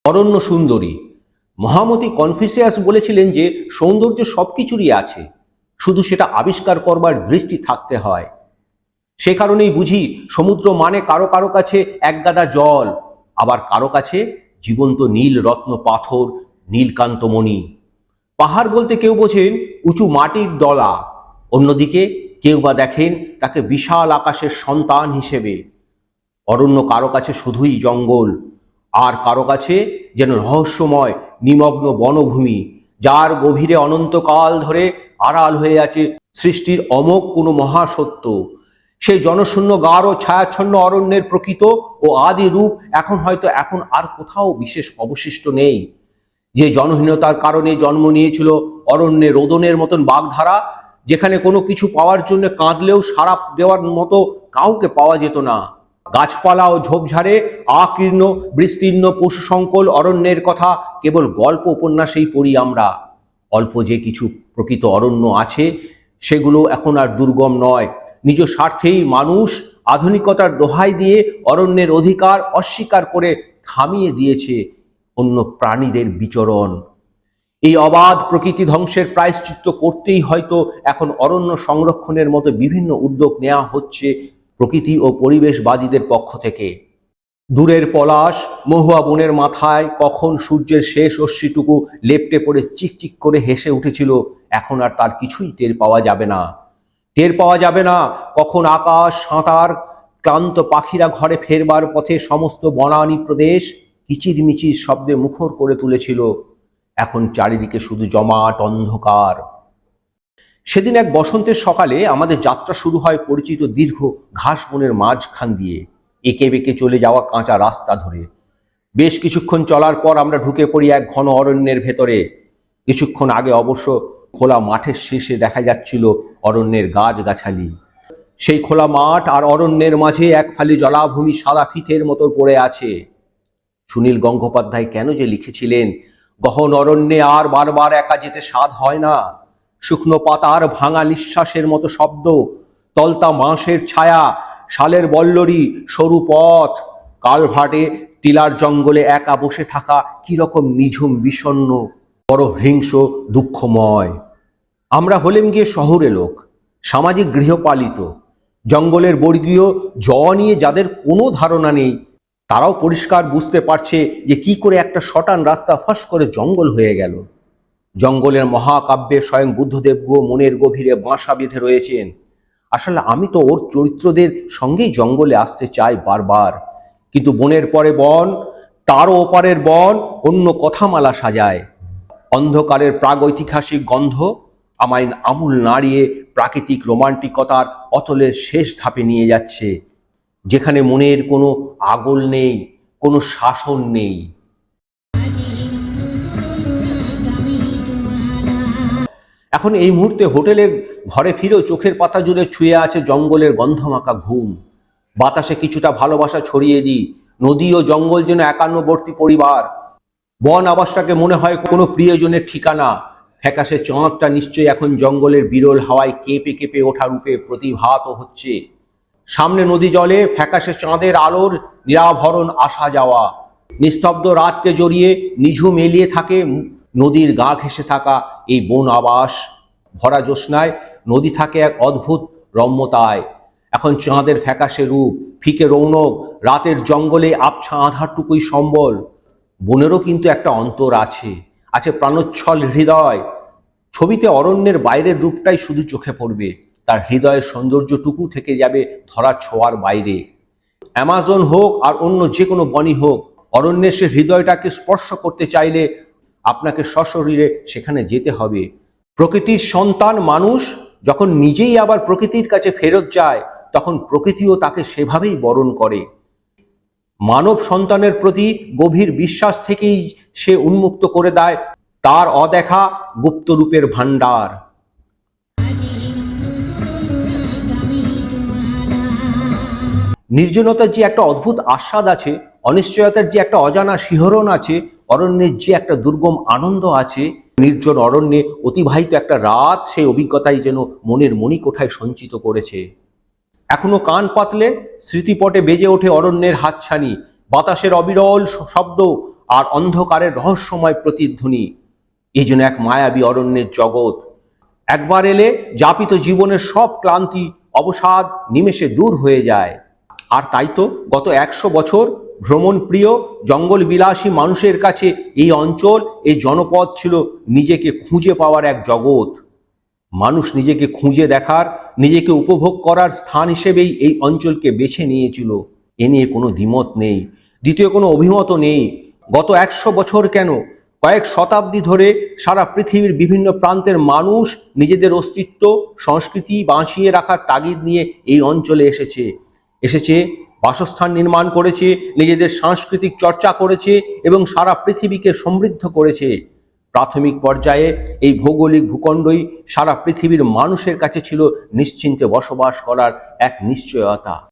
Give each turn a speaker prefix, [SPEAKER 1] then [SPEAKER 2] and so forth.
[SPEAKER 1] অরণ্য সুন্দরী। মহামতি কনফুসিয়াস বলেছিলেন যে সৌন্দর্য সবকিছুরই আছে, শুধু সেটা আবিষ্কার করবার দৃষ্টি থাকতে হয়। সে কারণেই বুঝি সমুদ্র মানে কারো কারো কাছে একগাদা জল, আবার কারো কাছে জীবন্ত নীল রত্ন পাথর, নীলকান্তমণি। পাহাড় বলতে কেউ বোঝেন উঁচু মাটির দলা, অন্যদিকে কেউ বা দেখেন তাকে বিশাল আকাশের সন্তান হিসেবে। অরণ্য কারো কাছে শুধুই জঙ্গল, আর কারো কাছে যেন রহস্যময় নিমগ্ন বনভূমি, যার গভীরে অনন্তকাল ধরে আড়াল হয়ে আছে সৃষ্টির অমোঘ কোনো মহাসত্য। সেই জনশূন্য গাঢ় ছায়াচ্ছন্ন অরণ্যের প্রকৃত ও আদি রূপ এখন আর কোথাও বিশেষ অবশিষ্ট নেই। যে জনহীনতার কারণে জন্ম নিয়েছিল অরণ্যে রোদনের মতন বাগধারা, যেখানে কোনো কিছু পাওয়ার জন্য কাঁদলেও সাড়া দেওয়ার মতো কাউকে পাওয়া যেত না। গাছপালা ও ঝোপঝাড়ে আকীর্ণ বিস্তীর্ণ পশুসংকুল অরণ্যের কথা কেবল গল্প উপন্যাসেই পড়ি আমরা। অল্প যে কিছু প্রকৃত অরণ্য আছে সেগুলো এখন আর দুর্গম নয়। নিজ স্বার্থেই মানুষ আধুনিকতার দোহাই দিয়ে অরণ্যের অধিকার অস্বীকার করে থামিয়ে দিয়েছে অন্য প্রাণীদের বিচরণ। এই অবাধ প্রকৃতি ধ্বংসের প্রায়শ্চিত্ত করতেই হয়তো এখন অরণ্য সংরক্ষণের মতো বিভিন্ন উদ্যোগ নেওয়া হচ্ছে প্রকৃতি ও পরিবেশবাদীদের পক্ষ থেকে। দূরের পলাশ মহুয়া বনের মাথায় কখন সূর্যের শেষ অশ্রিটুকু লেপ্টে পড়ে চিকচিক করে হেসে উঠেছিল, এখন আর তার কিছুই টের পাওয়া যাবে না। টের পাওয়া যাবে না কখন আকাশ সাঁতার ক্লান্ত পাখিরা ঘরে ফেরবার পথে সমস্ত বনানী প্রদেশ কিচিরমিচির শব্দে মুখর করে তুলেছিল। এখন চারিদিকে শুধু জমাট অন্ধকার। সেদিন এক বসন্তের সকালে আমাদের যাত্রা শুরু হয় পরিচিত দীর্ঘ ঘাস বনের মাঝখান দিয়ে, এঁকে বেঁকে চলে যাওয়া কাঁচা রাস্তা ধরে। বেশ কিছুক্ষণ চলার পর আমরা ঢুকে পড়ি এক ঘন অরণ্যের ভেতরে। কিছুক্ষণ আগে অবশ্য খোলা মাঠের শেষে দেখা যাচ্ছিল অরণ্যের গাছগাছালি। সেই খোলা মাঠ আর অরণ্যের মাঝে এক ফালি জলাভূমি সাদা ফিতের মতো পড়ে আছে। সুনীল গঙ্গোপাধ্যায় কেন যে লিখেছিলেন, গহন অরণ্যে আর বারবার একা যেতে স্বাদ হয় না। শুকনো পাতার ভাঙা নিঃশ্বাসের মতো শব্দ, তলতা বাঁশের ছায়া, শালের বল্লরি, সরু পথ, কালভার্টে টিলার জঙ্গলে একা বসে থাকা কিরকম নিঝুম বিষণ্ণ, বড় হিংস্র দুঃখময়। আমরা হলেম গিয়ে শহরে লোক, সামাজিক গৃহপালিত। জঙ্গলের বর্গীয় জ নিয়ে যাদের কোনো ধারণা নেই, তারাও পরিষ্কার বুঝতে পারছে যে কি করে একটা শটান রাস্তা ফস করে জঙ্গল হয়ে গেল। জঙ্গলের মহাকাব্যে স্বয়ং বুদ্ধদেবও মনের গভীরে বাসা বেঁধে রয়েছেন। আসলে আমি তো ওর চরিত্রদের সঙ্গেই জঙ্গলে আসতে চাই বারবার, কিন্তু বনের পরে বন, তারও ওপারের বন অন্য কথামালা সাজায়। অন্ধকারের প্রাগৈতিহাসিক গন্ধ আমায় আমূল নাড়িয়ে প্রাকৃতিক রোমান্টিকতার অতলের শেষ ধাপে নিয়ে যাচ্ছে, যেখানে মনের কোনো আগল নেই, কোনো শাসন নেই। এখন এই মুহূর্তে হোটেলে ঘরে ফিরেও চোখের পাতা জুড়ে ছুঁয়ে আছে জঙ্গলের গন্ধমাখা ঘুম। বাতাসে কিছুটা ভালোবাসা ছড়িয়ে দিই। নদী ও জঙ্গল যেন একান্নবর্তী পরিবার। বন আবাসটাকে মনে হয় কোনো প্রিয়জনের ঠিকানা। ফ্যাকাশে চাঁদটা নিশ্চয়ই এখন জঙ্গলের বিরল হাওয়ায় কেঁপে কেঁপে ওঠা রূপে প্রতিভাত হচ্ছে। সামনে নদী জলে ফ্যাকাশে চাঁদের আলোর নিরাভরণ আসা যাওয়া। নিস্তব্ধ রাতকে জড়িয়ে নিঝুম এলিয়ে থাকে নদীর গা ঘেঁষে থাকা এই বন আবাস। ভরা জ্যোৎস্নায় নদী থাকে এক অদ্ভুত রম্যতায়। এখন চাঁদের ফ্যাকাশে রূপ, ফিকে রৌনক, রাতের জঙ্গলে আবছা আধারটুকুই সম্বল। বনেরও কিন্তু একটা অন্তর আছে, আছে প্রাণোচ্ছল হৃদয়। ছবিতে অরণ্যের বাইরের রূপটাই শুধু চোখে পড়বে, তার হৃদয়ের সৌন্দর্যটুকু থেকে যাবে ধরার ছোঁয়ার বাইরে। অ্যামাজন হোক আর অন্য যে কোনো বনই হোক, অরণ্যের সে হৃদয়টাকে স্পর্শ করতে চাইলে আপনাকে সশরীরে সেখানে যেতে হবে। প্রকৃতির সন্তান মানুষ যখন নিজেই আবার প্রকৃতির কাছে ফেরত যায়, তখন প্রকৃতিও তাকে সেভাবেই বরণ করে। মানব সন্তানের প্রতি গভীর বিশ্বাস থেকেই সে উন্মুক্ত করে দেয় তার অদেখা গুপ্তরূপের ভাণ্ডার। নির্জনতার যে একটা অদ্ভুত আস্বাদ আছে, অনিশ্চয়তার যে একটা অজানা শিহরণ আছে, অরণ্যের যে একটা দুর্গম আনন্দ আছে, নির্জন অরণ্যে অতিবাহিত একটা রাত সেই অভিজ্ঞতাই যেন মনের মণিকোঠায় সঞ্চিত করেছে। এখনো কান পাতলে স্মৃতিপটে বেজে ওঠে অরণ্যের হাতছানি, বাতাসের অবিরল শব্দ আর অন্ধকারের রহস্যময় প্রতিধ্বনি। এই যেন এক মায়াবী অরণ্যের জগৎ। একবার এলে যাপিত জীবনের সব ক্লান্তি অবসাদ নিমেষে দূর হয়ে যায়। আর তাই তো গত 100 বছর ভ্রমণ প্রিয় জঙ্গল বিলাসী মানুষের কাছে এই অঞ্চল, এই জনপদ ছিল নিজেকে খুঁজে পাওয়ার এক জগৎ। মানুষ নিজেকে খুঁজে দেখার, নিজেকে উপভোগ করার স্থান হিসেবেই এই অঞ্চলকে বেছে নিয়েছিল। এ নিয়ে কোনো দ্বিমত নেই, দ্বিতীয় কোনো অভিমতও নেই। গত 100 বছর কেন, কয়েক শতাব্দী ধরে সারা পৃথিবীর বিভিন্ন প্রান্তের মানুষ নিজেদের অস্তিত্ব সংস্কৃতি বাঁচিয়ে রাখার তাগিদ নিয়ে এই অঞ্চলে এসেছে বাসস্থান নির্মাণ করেছে, নিজেদের সাংস্কৃতিক চর্চা করেছে এবং সারা পৃথিবীকে সমৃদ্ধ করেছে। প্রাথমিক পর্যায়ে এই ভৌগোলিক ভূখণ্ডই সারা পৃথিবীর মানুষের কাছে ছিল নিশ্চিন্তে বসবাস করার এক নিশ্চয়তা।